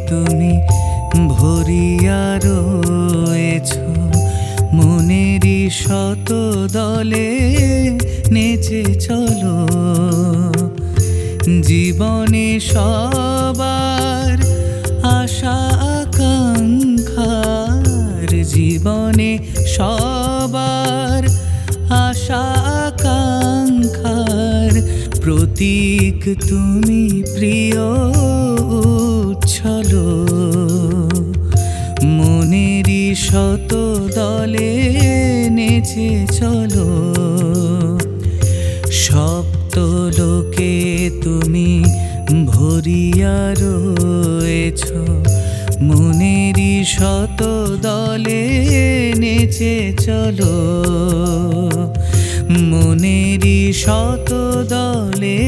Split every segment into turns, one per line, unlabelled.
তুমি ভরিয়া রয়েছ, মনেরই শত দলে নেচে চলো। জীবনে সবার আশা আকাঙ্ক্ষার, জীবনে সবার আশা আকাঙ্ক্ষার প্রতীক তুমি প্রিয় উচ্ছল। মনেরই শত দলে নেচে চলো। সপ্ত লোকে তুমি ভরিয়া রয়েছ, মনেরই শত দলে নেচে চলো। মনেরই শত দলে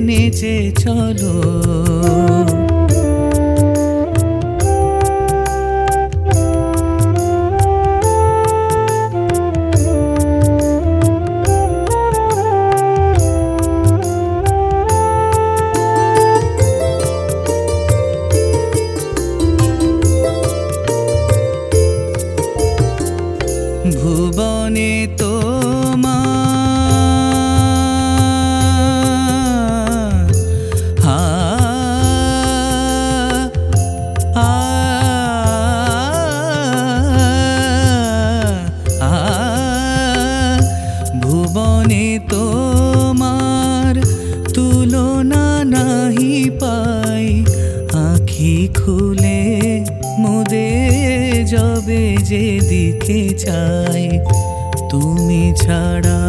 নেচে চলো। ভুবনে ভুবনে তোমার তুলনা নাহি পাই। আখি খুলে মুদে যাবে যেদিকে চাই, তুমি ছাড়া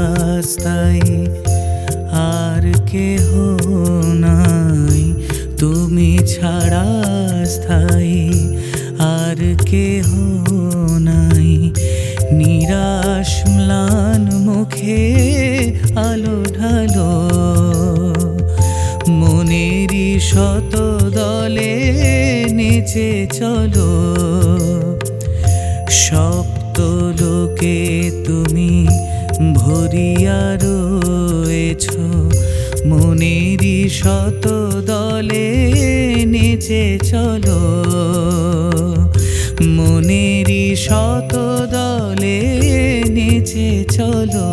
স্থায়ী আর কেহ নাই। তুমি ছাড়া স্থায়ী আর কেহ নাই। নিরাশ ম্লান মুখে আলো ঢালো, মনেরই শত দলে নেচে চলো। সপ্ত লোকে তুমি ভরিয়া রয়েছ, মনেরই শত দলে নেচে চলো। মনেরই শত দলে নেচে চলো।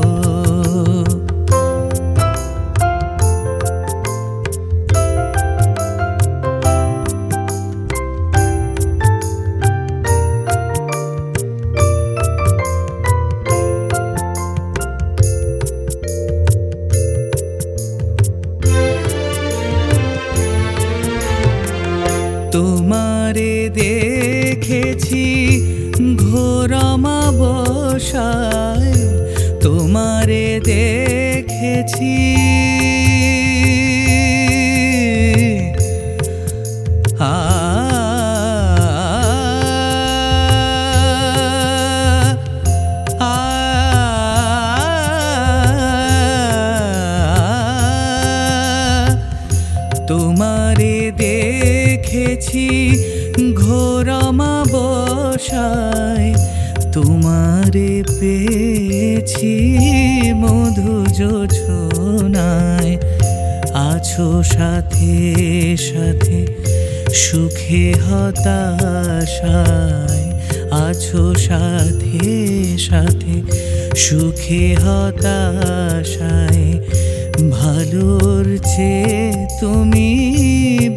তোমারে দেখেছি ঘোর অমাবস্যায়, তোমারে দেখেছি তোমারে দেখেছি ঘোর অমাবস্যায়, তোমারে পেয়েছি মধু যোছনায়। আছো সাথে সাথে সুখে হতাশায়, আছো সাথে সাথে সুখে হতাশায়। ভালোর চেয়ে তুমি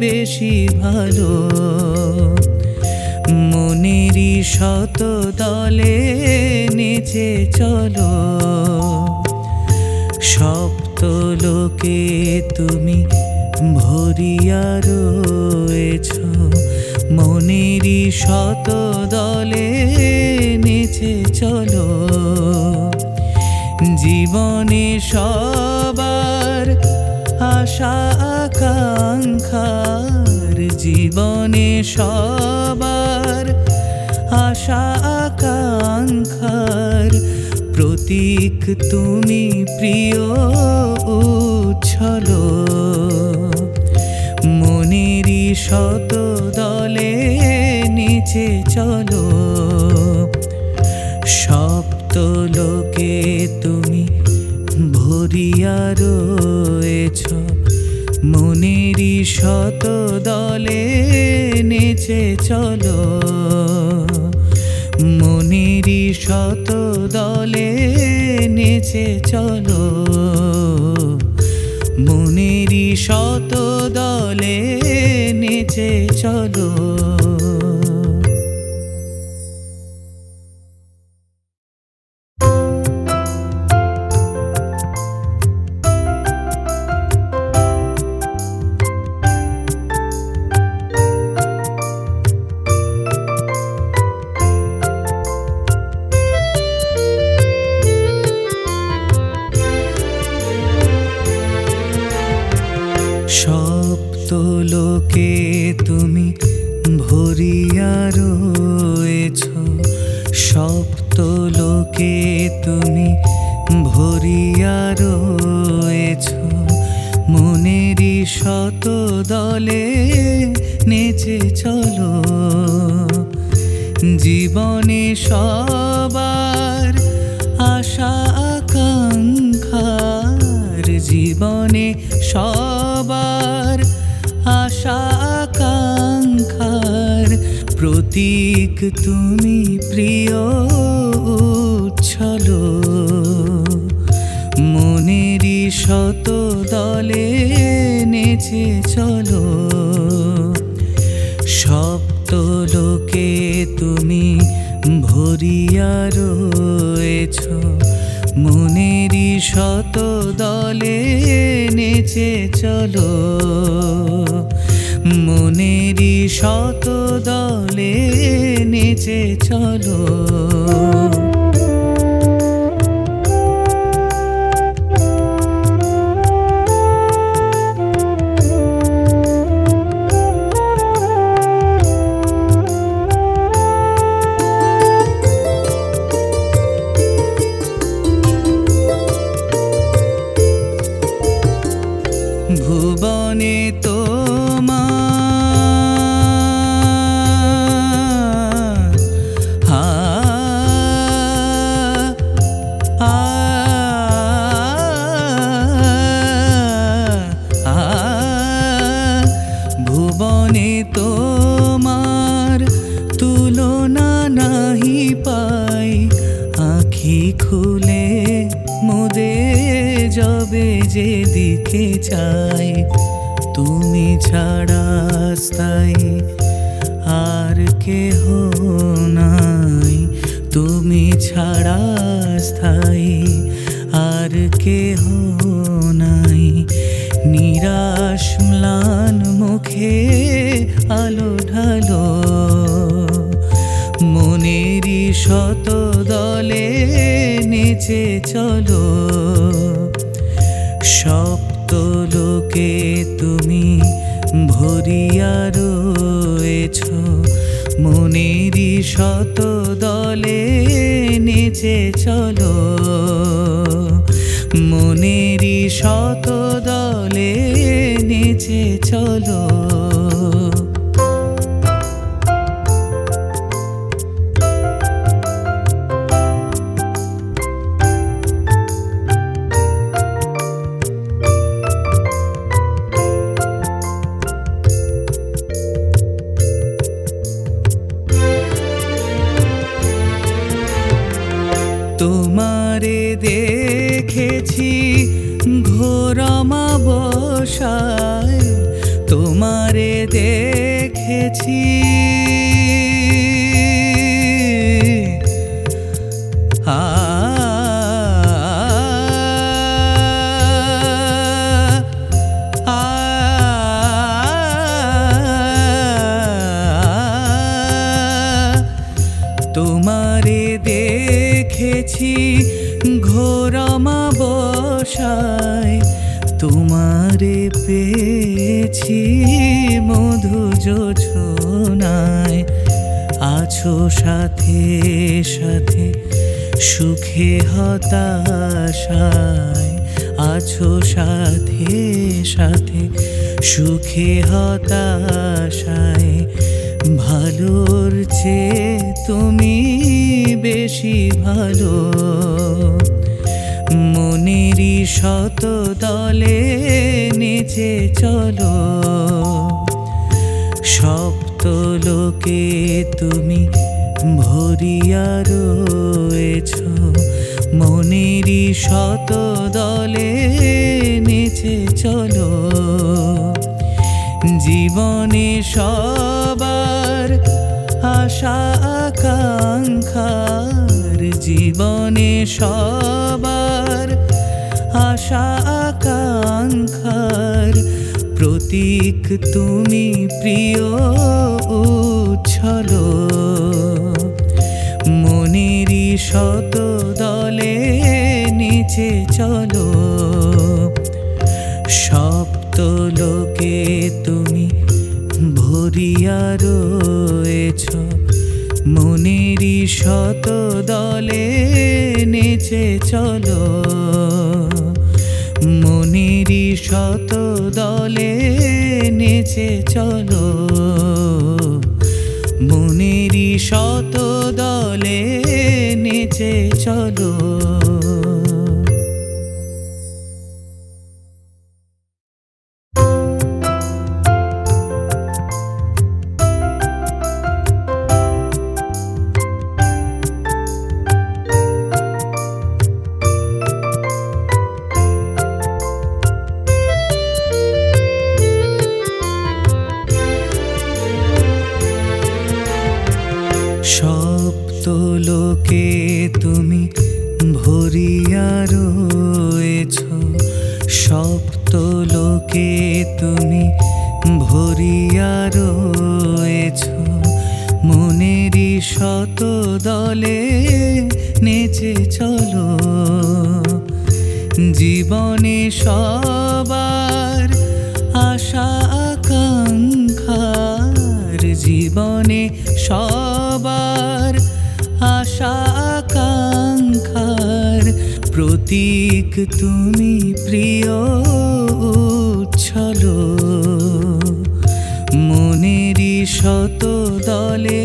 বেশি ভালো, মনেরই শত দলে নেচে চলো। সপ্ত লোকে তুমি ভরিয়া রয়েছ, মনেরই শত দলে নেচে চলো। জীবনে সবার আশা আকাঙ্ক্ষার, জীবনে সবার আশা আকাঙ্ক্ষার প্রতীক তুমি প্রিয় উচ্ছল। মনেরই শত দলে নেচে চলো। সপ্ত লোকে তুমি ভরিয়া রয়েছ, মনেরই শত দলে নেচে চলো, মনেরই শত দলে নেচে চলো, মনেরই শত দলে নেচে চলো। সপ্ত লোকে তুমি ভরিয়া রয়েছ, সপ্ত লোকে তুমি ভরিয়া রয়েছ, মনেরই শত দলে নেচে চলো, জীবনে সবার আশা আকাঙ্ক্ষার, জীবনে সবার আশা আকাঙ্ক্ষার প্রতীক তুমি প্রিয় উচ্ছল, মনেরই শত দলে নেচে চলো, সপ্ত লোকে তুমি ভরিয়া রয়েছ, মনেরই শত দলে নেচে চলো, মনেরই শত দলে নেচে চলো। ভুবনে তোমার ভুবনে তোমার তুলনা নাহি পাই, আঁখি খুলে মুদে যাবে যেদিকে চাই, তুমি ছাড়া স্থায়ী আর কেহ নাই, তুমি ছাড়া স্থায়ী আর কেহ নাই, নিরাশ ম্লান মুখে আলো ঢালো, মনেরই শত দলে নেচে চলো, সপ্ত লোকে তুমি ভরিয়া রয়েছ, মনেরই শত দলে নেচে চলো, মনেরই শত দলে নেচে চলো। তোমারে দেখেছি ঘোর অমাবস্যায়, তোমারে দেখেছি তোমারে দেখেছি ঘোর অমাবস্যায়, তোমারে পেয়েছি মধু যোছনায়, আছো সাথে সাথে সুখে হতাশায়, আছো সাথে সাথে সুখে হতাশায়, ভালোর চেয়ে তুমি বেশি ভালো, মনেরই শত দলে নেচে চলো, সপ্ত লোকে তুমি ভরিয়া রয়েছ, মনেরই শত দলে নেচে চলো। জীবনে সবার আশা আকাঙ্ক্ষার, জীবনে সবার আশা আকাঙ্ক্ষার প্রতীক তুমি প্রিয় উচ্ছল। মনেরই শত দলে নিচে চলো। সপ্ত লোকে তুমি ভরিয়া রয়েছ, মনেরই শত দলে নেচে চলো। মনেরই শত দলে নেচে চলো। মনেরই শত দলে নেচে চলো। সপ্ত লোকে তুমি ভরিয়া রয়েছ, সপ্ত লোকে তুমি ভরিয়া রয়েছ, মনেরই শত দলে নেচে চলো। জীবনে সবার আশা আকাঙ্ক্ষার, জীবনে সবার আশা আকাঙ্ক্ষার প্রতীক তুমি প্রিয় উচ্ছল। মনেরই শত দলে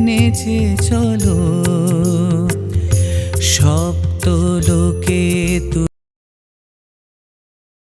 নেচে চলো।